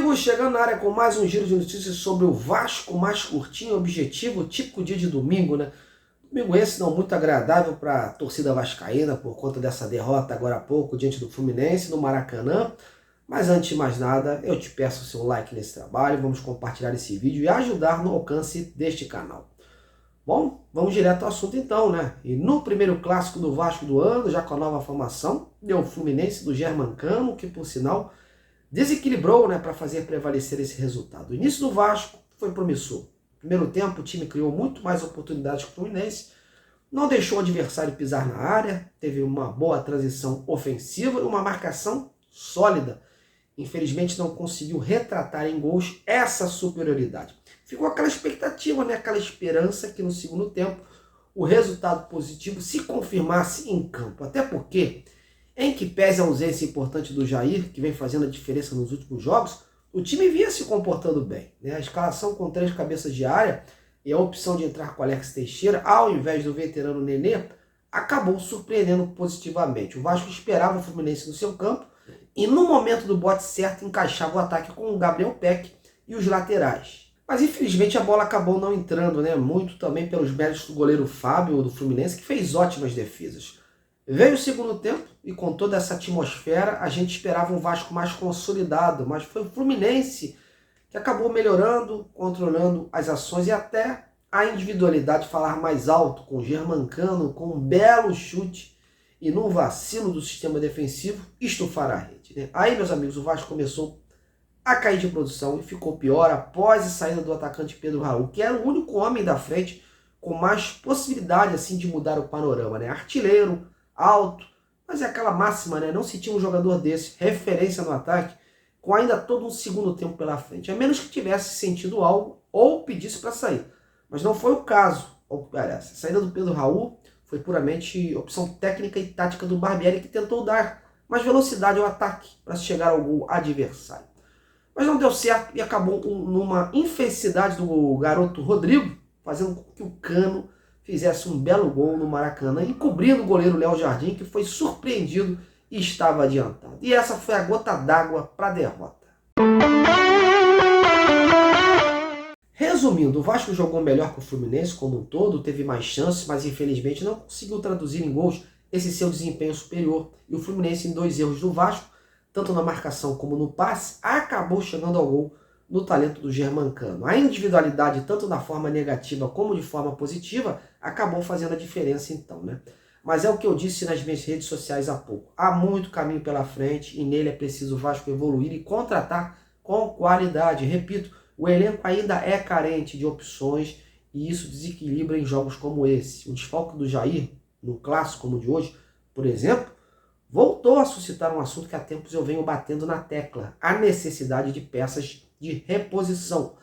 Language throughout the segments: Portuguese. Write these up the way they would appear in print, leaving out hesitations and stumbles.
amigos, chegando na área com mais um giro de notícias sobre o Vasco, mais curtinho, objetivo, típico dia de domingo, né? Domingo esse não muito agradável para a torcida vascaína por conta dessa derrota agora há pouco diante do Fluminense no Maracanã. Mas antes de mais nada, eu te peço o seu like nesse trabalho, vamos compartilhar esse vídeo e ajudar no alcance deste canal. Bom, vamos direto ao assunto então, né? E no primeiro clássico do Vasco do ano, já com a nova formação, deu o Fluminense do Germancano, que por sinal desequilibrou, né, para fazer prevalecer esse resultado. O início do Vasco foi promissor. No primeiro tempo, o time criou muito mais oportunidades que o Fluminense, não deixou o adversário pisar na área, teve uma boa transição ofensiva e uma marcação sólida. Infelizmente, não conseguiu retratar em gols essa superioridade. Ficou aquela expectativa, né, aquela esperança que no segundo tempo o resultado positivo se confirmasse em campo. Até porque, em que pese a ausência importante do Jair, que vem fazendo a diferença nos últimos jogos, o time vinha se comportando bem, né? A escalação com 3 cabeças de área e a opção de entrar com Alex Teixeira, ao invés do veterano Nenê, acabou surpreendendo positivamente. O Vasco esperava o Fluminense no seu campo e no momento do bote certo encaixava o ataque com o Gabriel Peck e os laterais. Mas infelizmente a bola acabou não entrando, né? Muito também pelos méritos do goleiro Fábio do Fluminense, que fez ótimas defesas. Veio o segundo tempo e com toda essa atmosfera a gente esperava um Vasco mais consolidado, mas foi o Fluminense que acabou melhorando, controlando as ações e até a individualidade falar mais alto, com o Germancano, com um belo chute e num vacilo do sistema defensivo, estufar a rede, né? Aí, meus amigos, o Vasco começou a cair de produção e ficou pior após a saída do atacante Pedro Raul, que era o único homem da frente com mais possibilidade assim de mudar o panorama, né? Artilheiro, alto, mas é aquela máxima, né? Não se tinha um jogador desse, referência no ataque, com ainda todo um segundo tempo pela frente, a menos que tivesse sentido algo ou pedisse para sair. Mas não foi o caso. A saída do Pedro Raul foi puramente opção técnica e tática do Barbieri, que tentou dar mais velocidade ao ataque para chegar ao gol adversário. Mas não deu certo e acabou numa infelicidade do garoto Rodrigo, fazendo com que o Cano fizesse um belo gol no Maracanã, encobrindo o goleiro Léo Jardim, que foi surpreendido e estava adiantado. E essa foi a gota d'água para a derrota. Resumindo, o Vasco jogou melhor que o Fluminense como um todo, teve mais chances, mas infelizmente não conseguiu traduzir em gols esse seu desempenho superior. E o Fluminense, em 2 erros do Vasco, tanto na marcação como no passe, acabou chegando ao gol no talento do Germancano. A individualidade, tanto na forma negativa como de forma positiva, acabou fazendo a diferença então, né? Mas é o que eu disse nas minhas redes sociais há pouco. Há muito caminho pela frente e nele é preciso o Vasco evoluir e contratar com qualidade. Repito, o elenco ainda é carente de opções e isso desequilibra em jogos como esse. O desfalque do Jair, num clássico como o de hoje, por exemplo, voltou a suscitar um assunto que há tempos eu venho batendo na tecla: a necessidade de peças de reposição.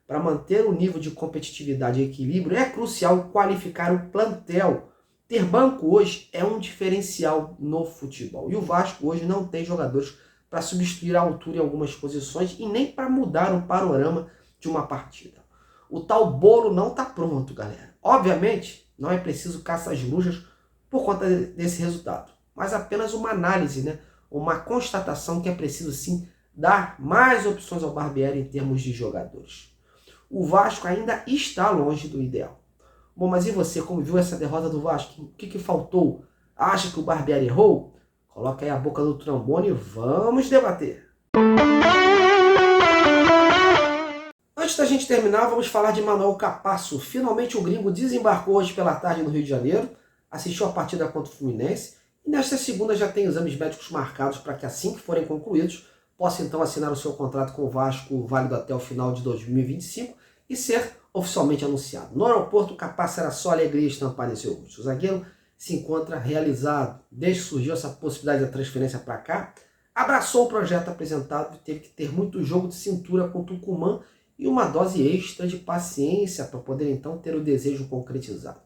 Para manter o nível de competitividade e equilíbrio, é crucial qualificar o plantel. Ter banco hoje é um diferencial no futebol. E o Vasco hoje não tem jogadores para substituir a altura em algumas posições e nem para mudar o panorama de uma partida. O tal bolo não está pronto, galera. Obviamente, não é preciso caçar as bruxas por conta desse resultado, mas apenas uma análise, né? Uma constatação que é preciso sim dar mais opções ao Barbieri em termos de jogadores. O Vasco ainda está longe do ideal. Bom, mas e você, como viu essa derrota do Vasco? O que faltou? Acha que o Barbieri errou? Coloca aí a boca no trombone e vamos debater. Antes da gente terminar, vamos falar de Manuel Capasso. Finalmente o gringo desembarcou hoje pela tarde no Rio de Janeiro, assistiu a partida contra o Fluminense e nesta segunda já tem exames médicos marcados para que assim que forem concluídos, possa então assinar o seu contrato com o Vasco, válido até o final de 2025 e ser oficialmente anunciado. No aeroporto, o Capasso era só alegria estampar em seu rosto. O zagueiro se encontra realizado. Desde que surgiu essa possibilidade da transferência para cá, abraçou o projeto apresentado e teve que ter muito jogo de cintura com o Tucumã e uma dose extra de paciência para poder então ter o desejo concretizado.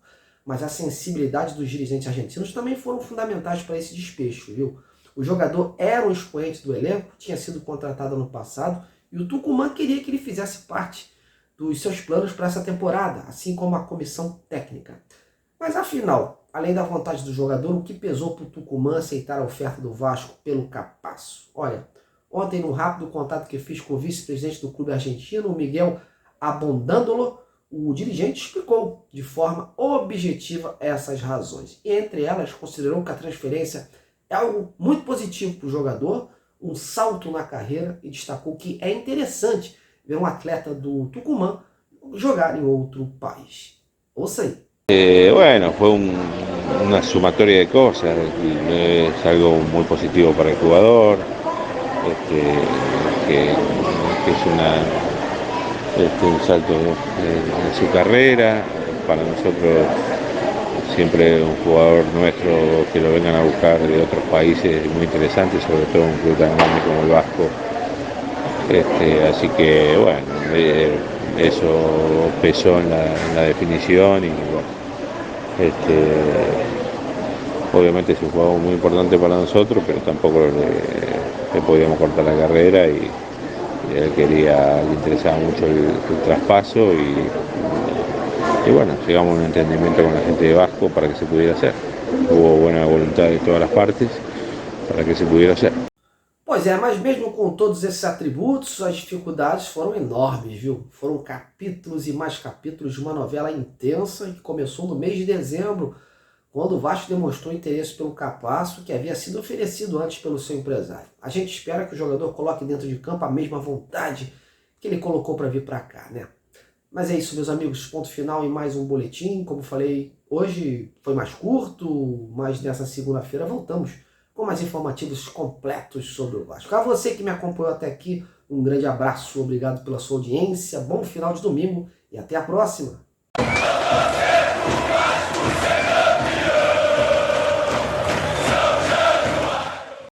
Mas a sensibilidade dos dirigentes argentinos também foram fundamentais para esse despecho, viu? O jogador era um expoente do elenco, tinha sido contratado ano passado e o Tucumã queria que ele fizesse parte dos seus planos para essa temporada, assim como a comissão técnica. Mas afinal, além da vontade do jogador, o que pesou para o Tucumã aceitar a oferta do Vasco pelo Capasso? Olha, Ontem, num rápido contato que fiz com o vice-presidente do clube argentino, o Miguel Abondándolo, o dirigente explicou de forma objetiva essas razões. E entre elas, considerou que a transferência é algo muito positivo para o jogador, um salto na carreira, e destacou que é interessante ver um atleta do Tucumán jogar em outro país. Ouça aí. Bueno, fue una sumatoria de cosas, es algo muy positivo para el jugador, que es un salto en su carrera. Para nosotros siempre un jugador nuestro que lo vengan a buscar de otros países es muy interesante, sobre todo un club tan grande como el Vasco. Así que bueno, eso pesó en la definición y bueno, obviamente es un jugador muy importante para nosotros, pero tampoco le podíamos cortar la carrera y él le interesaba mucho el traspaso y bueno, llegamos a un entendimiento con la gente de Vasco para que se pudiera hacer. Hubo buena voluntad de todas las partes para que se pudiera hacer. Pois é, mas mesmo com todos esses atributos, as dificuldades foram enormes, viu? Foram capítulos e mais capítulos de uma novela intensa que começou no mês de dezembro, quando o Vasco demonstrou interesse pelo Capasso, que havia sido oferecido antes pelo seu empresário. A gente espera que o jogador coloque dentro de campo a mesma vontade que ele colocou para vir para cá, né? Mas é isso, meus amigos, ponto final em mais um boletim. Como falei, hoje foi mais curto, mas nessa segunda-feira voltamos com mais informativos completos sobre o Vasco. A você que me acompanhou até aqui, um grande abraço, obrigado pela sua audiência, bom final de domingo e até a próxima!